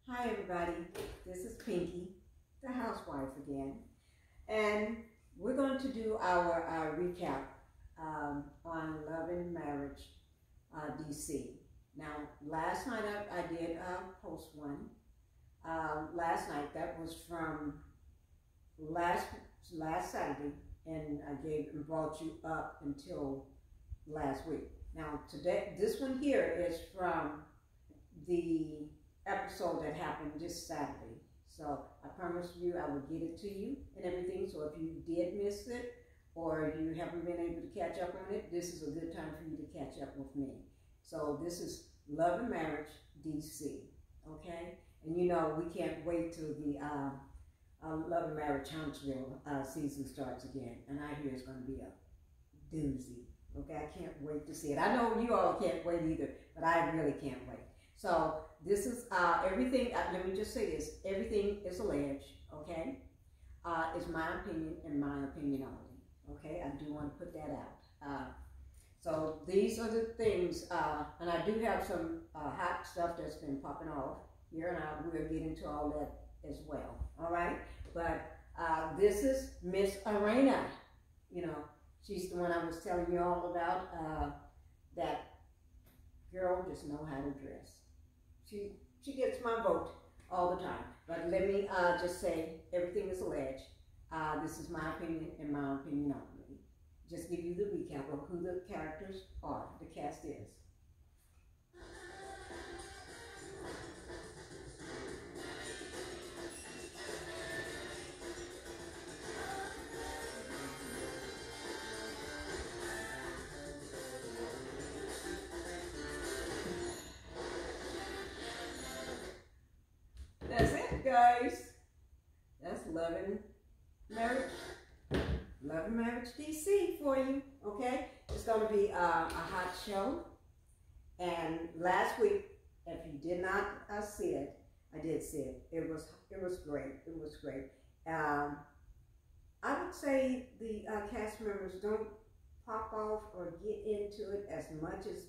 Hi everybody, this is Pinky, the housewife again, and we're going to do our recap on Love and Marriage DC. Now, last night I did post one. Last night, that was from last last Saturday, and I gave and brought you up until last week. Now, today, this one here is from the episode that happened this Saturday. So I promise you I will get it to you and everything. So if you did miss it or you haven't been able to catch up on it, this is a good time for you to catch up with me. So this is Love and Marriage DC, okay? And you know we can't wait till the Love and Marriage Huntsville season starts again. And I hear it's going to be a doozy. Okay, I can't wait to see it. I know you all can't wait either, but I really can't wait. So this is everything. Let me just say this: everything is alleged. Okay, it's my opinion and my opinion only. Okay, I do want to put that out. So these are the things, and I do have some hot stuff that's been popping off here, and we'll get into all that as well. All right, but this is Miss Arena. You know, she's the one I was telling you all about. That girl just know how to dress. She gets my vote all the time. But let me just say, everything is alleged. This is my opinion and my opinion only. Just give you the recap of who the characters are, the cast is. That's it, guys. That's Love and Marriage. Love and Marriage DC for you, okay? It's going to be a hot show. And last week, if you did not see it, I did see it. It was great. It was great. I would say the cast members don't pop off or get into it as much as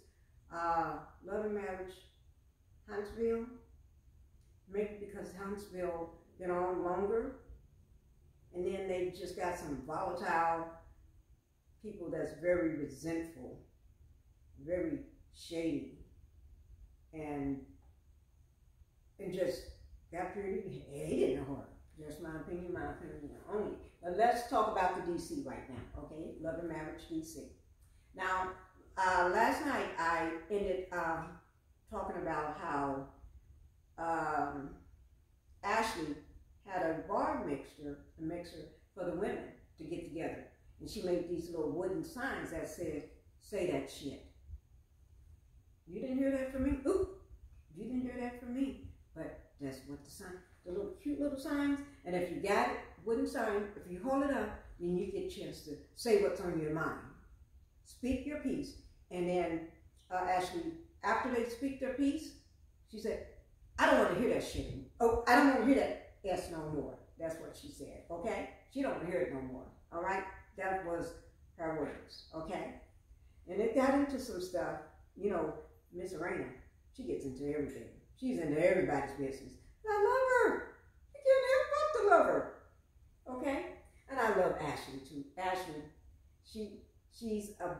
Love and Marriage Huntsville. Maybe because Huntsville been on longer, and then they just got some volatile people that's very resentful, very shady, and just got pretty hated on her. Just my opinion only. But let's talk about the DC right now, okay? Love and Marriage DC. Now, last night I ended talking about how Ashley had a mixer for the women to get together. And she made these little wooden signs that said, "Say that shit." You didn't hear that from me? Oop! You didn't hear that from me. But that's what the little cute little signs. And if you got it, wooden sign, if you hold it up, then you get a chance to say what's on your mind. Speak your piece. And then Ashley, after they speak their piece, she said, "I don't want to hear that shit. Oh, I don't want to hear that S no more." That's what she said, okay? She don't want to hear it no more, all right? That was her words, okay? And it got into some stuff. You know, Miss Arena, she gets into everything. She's into everybody's business. And I love her. You can't help but to love her, okay? And I love Ashley, too. Ashley, she's a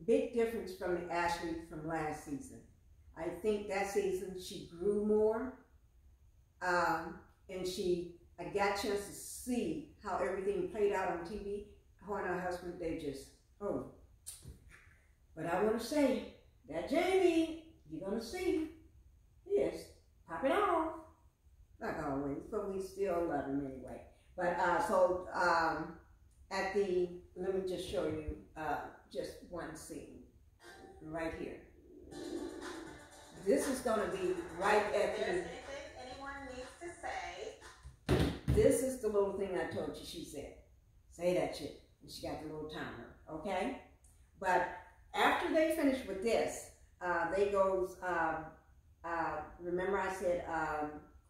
big difference from the Ashley from last season. I think that season she grew more, and I got a chance to see how everything played out on TV. Her and her husband, they just, oh. But I want to say that Jamie, you're going to see, yes, popping off, like always, but we still love him anyway. But let me just show you just one scene right here. This is going to be right at the... anything anyone needs to say. This is the little thing I told you she said. Say that shit. And she got the little timer, okay? But after they finish with this, they goes, remember I said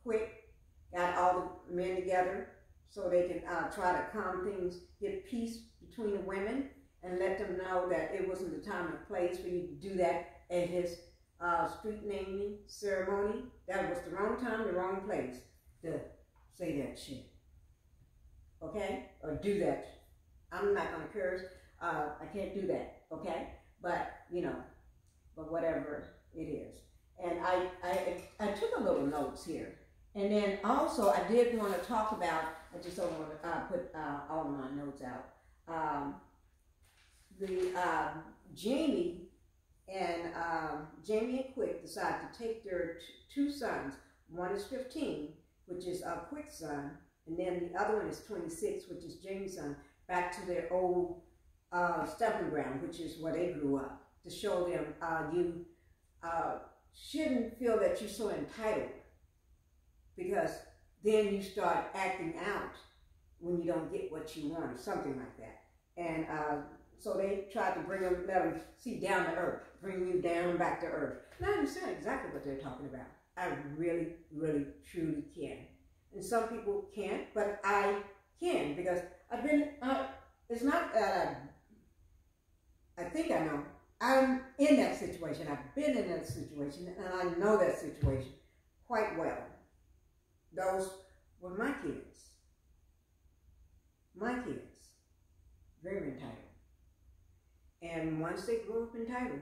Quick got all the men together so they can try to calm things, get peace between the women, and let them know that it wasn't the time and place for you to do that at his street naming ceremony. That was the wrong time, the wrong place to say that shit. Okay? Or do that. I'm not gonna curse. I can't do that. Okay? But but whatever it is. And I took a little notes here. And then also I did want to talk about, I just don't want to put all of my notes out. Jamie and Quick decided to take their two sons. One is 15, which is Quick's son, and then the other one is 26, which is Jamie's son, back to their old stomping ground, which is where they grew up, to show them you shouldn't feel that you're so entitled, because then you start acting out when you don't get what you want or something like that. And so they tried to bring them, let them see down to earth, bring you down back to earth. And I understand exactly what they're talking about. I really, really, truly can. And some people can't, but I can, because I've been, it's not that I think I know. I'm in that situation. I've been in that situation, and I know that situation quite well. Those were my kids. My kids. Very entitled. And once they grow up entitled,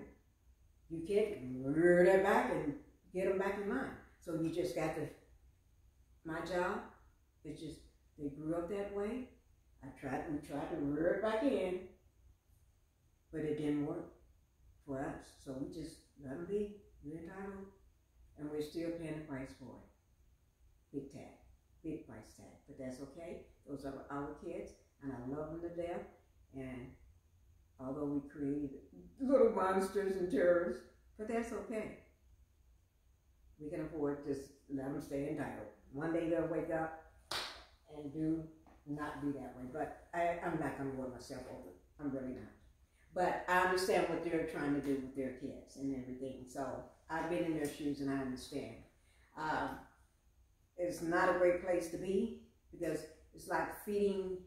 you can't rear that back and get them back in line. So you just got to, my job is just, they grew up that way. We tried to rear it back in, but it didn't work for us. So we just let them be, we're entitled, and we're still paying the price for it. Big tag, big price tag, but that's okay. Those are our kids, and I love them to death. And although we created little monsters and terrorists, but that's okay. We can afford to let them stay entitled. One day they'll wake up and not be that way. But I'm not going to work myself over. I'm really not. But I understand what they're trying to do with their kids and everything. So I've been in their shoes and I understand. It's not a great place to be, because it's like feeding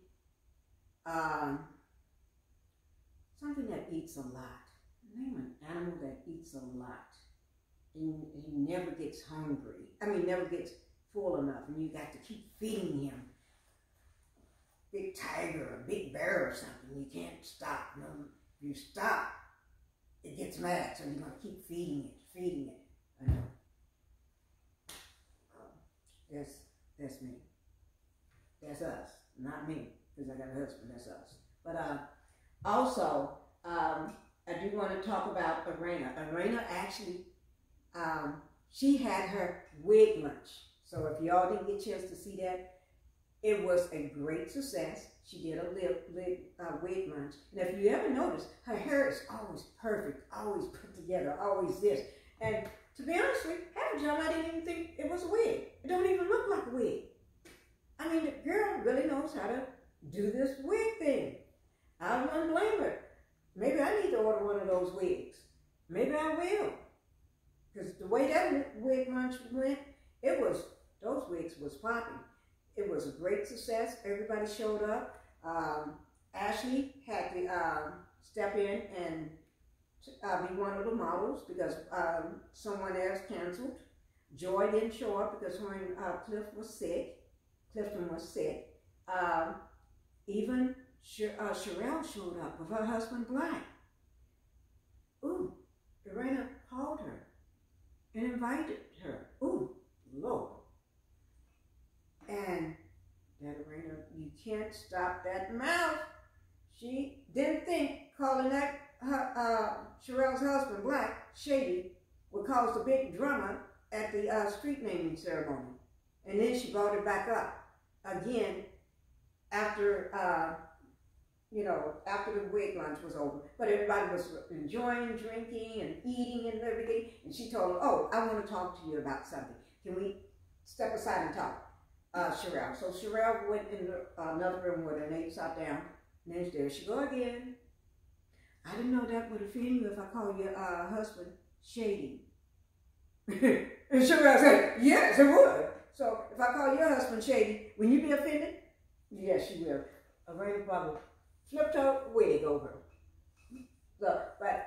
something that eats a lot. Name an animal that eats a lot. And he never gets hungry. I mean, never gets full enough, and you got to keep feeding him. Big tiger, a big bear or something, you can't stop. No, if you stop, it gets mad, so you're going to keep feeding it. I know. That's me. That's us, not me, because I got a husband, that's us. But also, I do want to talk about Arena. Arena actually, she had her wig lunch. So if y'all didn't get a chance to see that, it was a great success. She did a wig lunch. And if you ever notice, her hair is always perfect, always put together, always this. And to be honest with you, half the time I didn't even think it was a wig. It don't even look like a wig. I mean, the girl really knows how to do this wig thing. I don't blame her. Maybe I need to order one of those wigs. Maybe I will. Because the way that wig lunch went, those wigs was popping. It was a great success. Everybody showed up. Ashley had to step in and be one of the models because someone else canceled. Joy didn't show up because her and Clifton was sick. Even Sherelle showed up with her husband Black. Ooh, Lorena called her and invited her. Ooh, Lord. And that Lorena, you can't stop that mouth. She didn't think calling that Sherelle's husband Black Shady would cause a big drama at the street naming ceremony. And then she brought it back up again after after the wig lunch was over. But everybody was enjoying drinking and eating and everything. And she told her, oh, I want to talk to you about something. Can we step aside and talk? Sherelle. So Sherelle went in another room with her and they sat down. And then there she go again. I didn't know that would offend you if I call your husband Shady. And Sherelle said, yes, it would. So if I call your husband Shady, will you be offended? Yes, she will. Arena probably flipped her wig over. So, but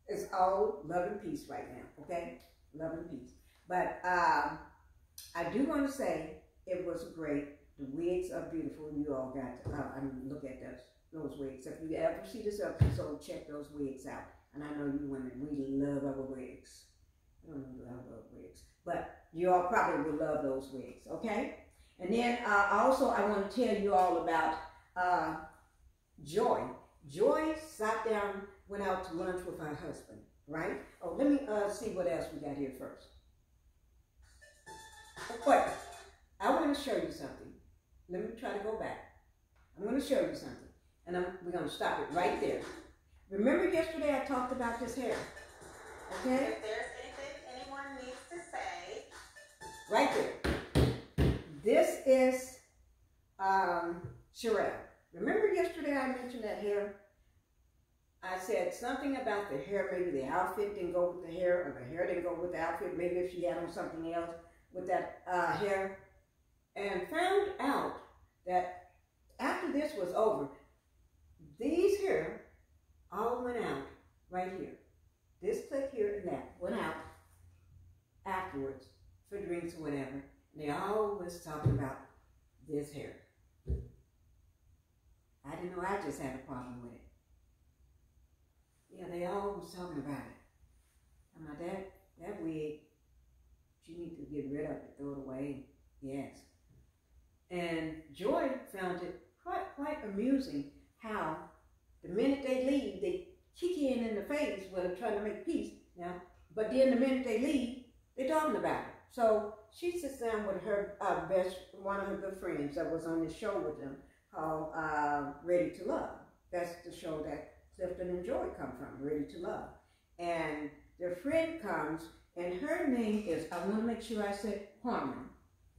it's all love and peace right now, okay? Love and peace. But I do want to say it was great. The wigs are beautiful. You all got to look at those wigs. If you ever see this episode, check those wigs out. And I know you women, we love our wigs. I don't know if I love wigs, but you all probably will love those wigs, okay? And then also I want to tell you all about Joy. Joy sat down, went out to lunch with her husband, right? Oh, let me see what else we got here first. Wait, I want to show you something. Let me try to go back. I'm going to show you something, and we're going to stop it right there. Remember yesterday I talked about this hair, okay? If there's anything anyone needs to say. Right there. This is Sherelle. Remember yesterday I mentioned that hair? I said something about the hair, maybe the outfit didn't go with the hair, or the hair didn't go with the outfit, maybe if she had on something else with that hair, and found out that after this was over, these hair all went out right here. This clip here and that went out afterwards for drinks or whatever. And they all was talking about this hair. I didn't know I just had a problem with it. Yeah, they all was talking about it. I'm like, that wig, you need to get rid of it, throw it away. Yes. And Joy found it quite amusing how the minute they leave, they kick you in the face while trying to make peace. Now, but then the minute they leave, they're talking about it. So she sits down with her one of her good friends that was on the show with them called Ready to Love. That's the show that Clifton and Joy come from, Ready to Love. And their friend comes, and her name is, I want to make sure I said Carmen.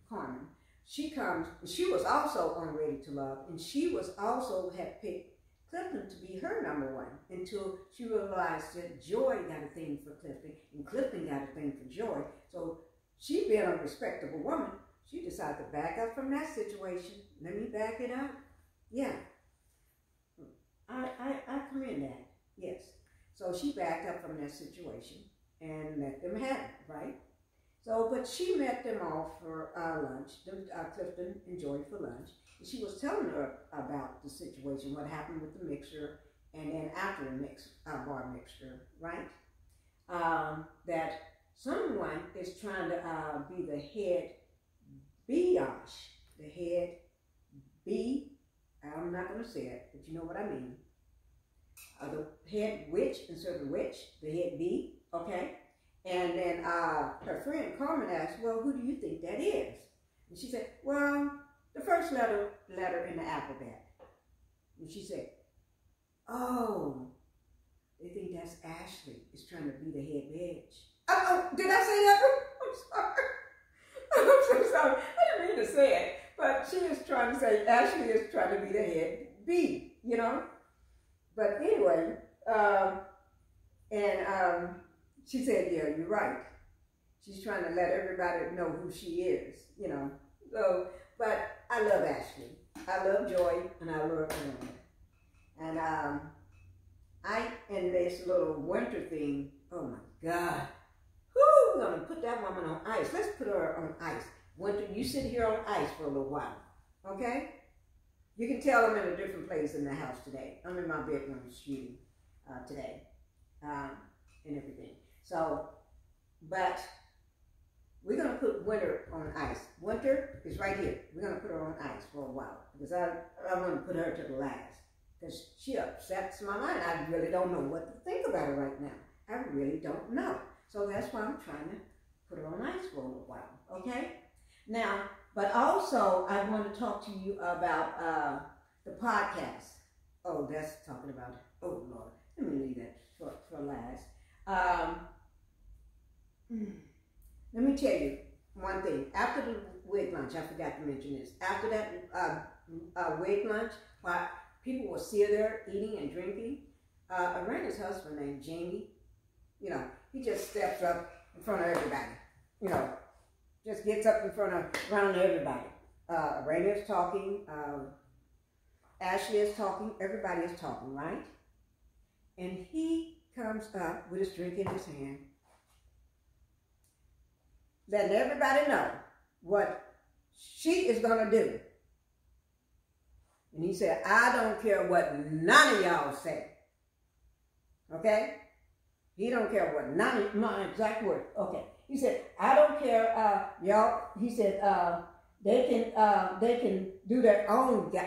Carmen. She comes, she was also on Ready to Love, and she was also had picked Clifton to be her number one until she realized that Joy got a thing for Clifton, and Clifton got a thing for Joy. So she being a respectable woman, she decided to back up from that situation. Let me back it up. Yeah. I commend that. Yes. So she backed up from that situation and let them have it, right? So, but she met them all for lunch, Clifton and Joy for lunch. And she was telling her about the situation, what happened with the mixer, and then after the bar mixture, right? That someone is trying to be the head biatch, the head B. I'm not going to say it, but you know what I mean. The head witch instead of witch, the head B, okay? And then her friend Carmen asked, well, who do you think that is? And she said, well, the first letter in the alphabet. And she said, oh, they think that's Ashley is trying to be the head bitch. Oh, did I say that? I'm sorry. I'm so sorry. I didn't mean to say it. But she is trying to say Ashley is trying to be the head B, you know? But anyway, she said, yeah, you're right. She's trying to let everybody know who she is, you know. So, but I love Ashley. I love Joy, and I love Carmen. And in this little winter thing, oh my God. Whoo, we're going to put that woman on ice. Let's put her on ice. Winter, you sit here on ice for a little while, okay? You can tell I'm in a different place in the house today. I'm in my bedroom shooting today and everything. So, but we're going to put Winter on ice. Winter is right here. We're going to put her on ice for a while because I want to put her to the last because she upsets my mind. I really don't know what to think about her right now. I really don't know. So that's why I'm trying to put her on ice for a little while, okay? Now, but also I want to talk to you about the podcast. Oh, that's talking about, oh Lord, let me leave that for last. Let me tell you one thing. After the wig lunch, I forgot to mention this. After that wig lunch, while people were still there eating and drinking, Arena's husband named Jamie, you know, he just steps up in front of everybody, you know, just gets up in front of everybody. Arena is talking, Ashley is talking, everybody is talking, right? And he comes up with his drink in his hand, letting everybody know what she is going to do. And he said, I don't care what none of y'all say. Okay? He don't care what none of my exact word. Okay. He said, I don't care, y'all. He said, they can do their own D,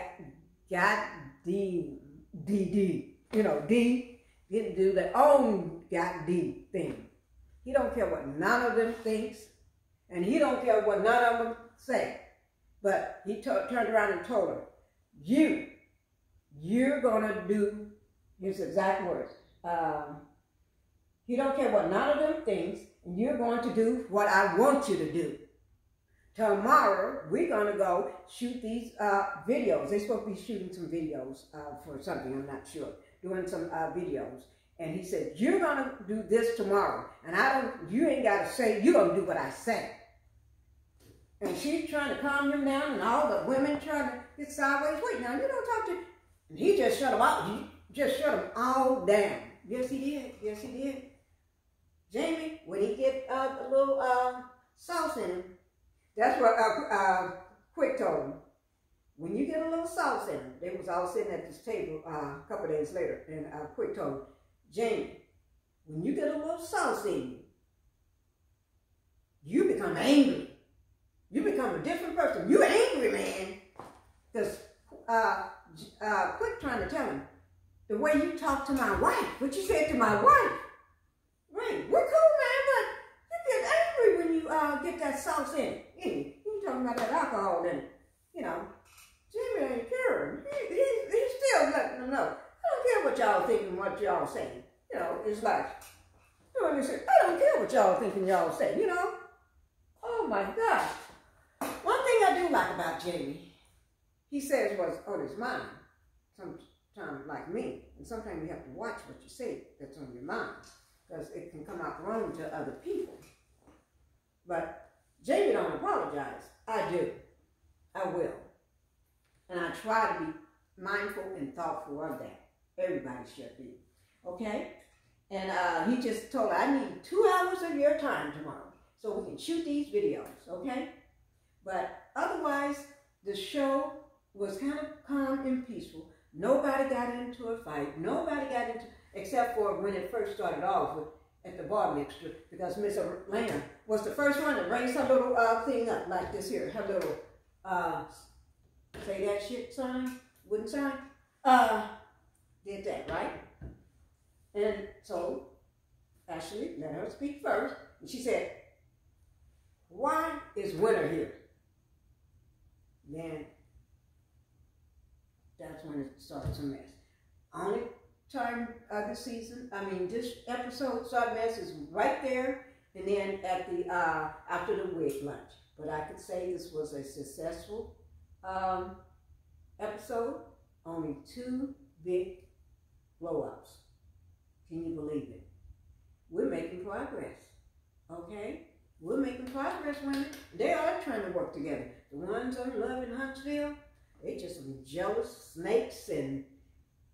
can do their own D thing. He don't care what none of them thinks, and he don't care what none of them say. But he turned around and told her, you're gonna do his exact words. He don't care what none of them thinks, and you're going to do what I want you to do. Tomorrow, we're going to go shoot these videos. They're supposed to be shooting some videos for something, I'm not sure. Doing some videos. And he said, you're going to do this tomorrow. And you ain't got to say, you're going to do what I say. And she's trying to calm him down, and all the women trying to get sideways. Wait, now, you don't talk to... And he just shut them out. He just shut them all down. Yes, he did. Yes, he did. Jamie, when he get a little sauce in him, that's what Quick told him. When you get a little sauce in him, they was all sitting at this table a couple of days later, and Quick told him, Jamie, when you get a little sauce in you, you become angry. You become a different person. You're angry, man. Because Quick trying to tell him, the way you talk to my wife, what you said to my wife, right, we're cool, man, but you get angry when you get that sauce in it. You talking about that alcohol in it. You know, Jimmy ain't caring. He's still letting them know. I don't care what y'all thinking, what y'all saying. You know, it's like, you know, they say, I don't care what y'all thinking, y'all say, you know. Oh my God. One thing I do like about Jamie, he says what's on his mind. Sometimes like me, and sometimes you have to watch what you say that's on your mind, because it can come out wrong to other people. But Jamie don't apologize. I do. I will. And I try to be mindful and thoughtful of that. Everybody should be. Okay? And he just told her, I need 2 hours of your time tomorrow so we can shoot these videos. Okay? But otherwise, the show was kind of calm and peaceful. Nobody got into a fight. Nobody got into, except for when it first started off with, at the bar mixture, because Miss Atlanta was the first one to raise her little thing up like this here, her little say that shit sign, wooden sign, did that, right? And so Ashley let her speak first, and she said, why is Winter here? Then that's when it started to mess. Only time this season, this episode started mess is right there, and then at the after the wig lunch. But I could say this was a successful episode. Only 2 big blow-ups. Can you believe it? We're making progress. Okay? We're making progress, women. They are trying to work together. The ones on Love in Huntsville, they just some jealous snakes and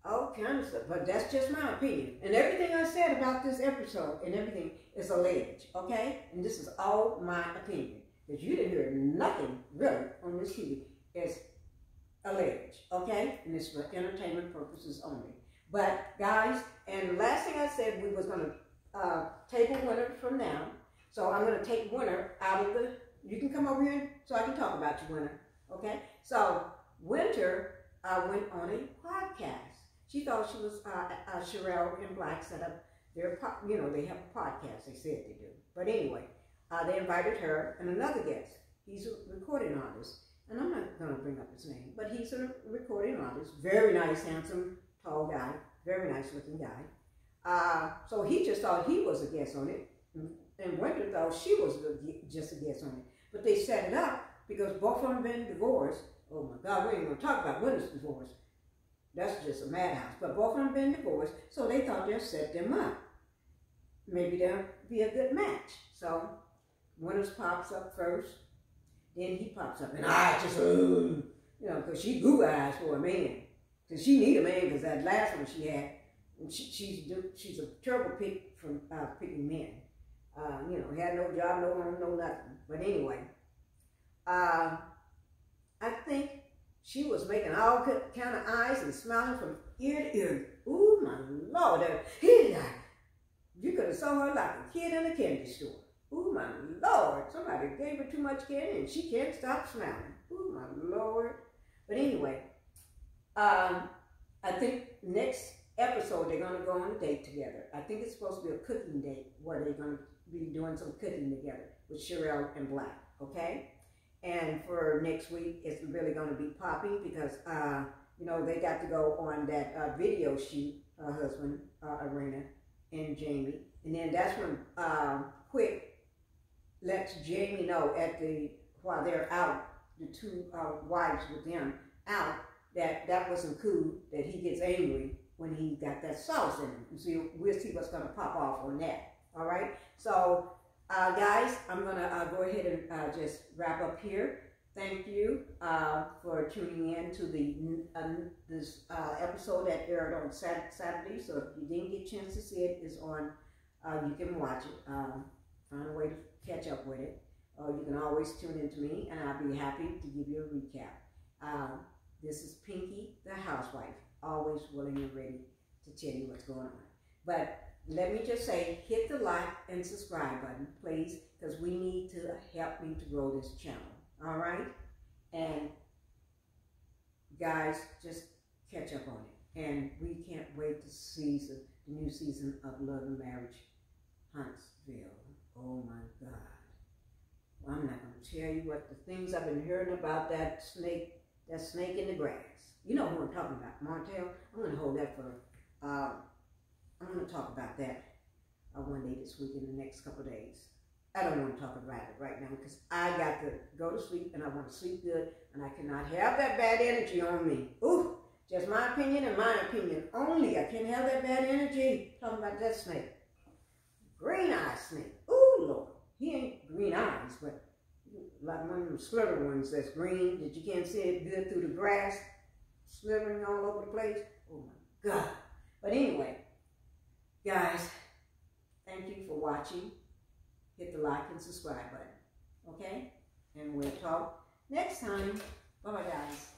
all kinds of stuff. But that's just my opinion. And everything I said about this episode and everything is alleged, okay? And this is all my opinion. Because you didn't hear nothing really on this TV. It's alleged, okay? And it's for entertainment purposes only. But guys, and the last thing I said, we was going to table Winter from now. So I'm going to take Winter out of the, you can come over here so I can talk about you, Winter, okay? So Winter went on a podcast. She thought she was, Sherelle and Black set up their, they have a podcast, they said they do. But anyway, they invited her and another guest. He's a recording artist, and I'm not going to bring up his name, but he's a recording artist, very nice, handsome, tall guy, very nice looking guy. So he just thought he was a guest on it, and Winter thought she was just a guest on it. But they set it up because both of them been divorced. Oh my God, we ain't going to talk about Winter's divorce. That's just a madhouse. But both of them been divorced, so they thought they'd set them up. Maybe they'll be a good match. So Winter's pops up first, then he pops up, and I just, because she goo eyes for a man. Because she need a man, because that last one she had And she's a terrible pick from picking men. You know, had no job, no home, no nothing. But anyway, I think she was making all kind of eyes and smiling from ear to ear. Ooh, my Lord. You could have saw her like a kid in a candy store. Ooh, my Lord. Somebody gave her too much candy and she can't stop smiling. Ooh, my Lord. But anyway, I think next episode they're going to go on a date together. I think it's supposed to be a cooking date where they're going to be doing some cooking together with Sherelle and Black, okay? And for next week, it's really going to be popping because, you know, they got to go on that video shoot, her husband, Arena, and Jamie. And then that's when Quick lets Jamie know while they're out, the two wives with them out, that wasn't cool, that he gets angry when he got that sauce in him. So we'll see what's going to pop off on that. All right? So, guys, I'm going to go ahead and just wrap up here. Thank you for tuning in to this episode that aired on Saturday. So if you didn't get a chance to see it, it's on, you can watch it. Find a way to catch up with it. You can always tune in to me, and I'll be happy to give you a recap. This is Pinky, the housewife, always willing and ready to tell you what's going on. But let me just say, hit the like and subscribe button, please, because we need to help me to grow this channel. All right? And guys, just catch up on it. And we can't wait to see the new season of Love and Marriage, Huntsville. Oh my God. Well, I'm not going to tell you what the things I've been hearing about that snake in the grass. You know who I'm talking about, Martell. I'm going to hold that for, I'm going to talk about that one day this week in the next couple of days. I don't want to talk about it right now because I got to go to sleep and I want to sleep good and I cannot have that bad energy on me. Ooh, just my opinion and my opinion only. I can't have that bad energy. Talking about that snake. Green eye snake. Ooh, Lord. He ain't green eyes, but like one of them slither ones that's green that you can't see it good through the grass, slithering all over the place. Oh my God. But anyway, guys, thank you for watching. Hit the like and subscribe button, okay? And we'll talk next time. Bye-bye, guys.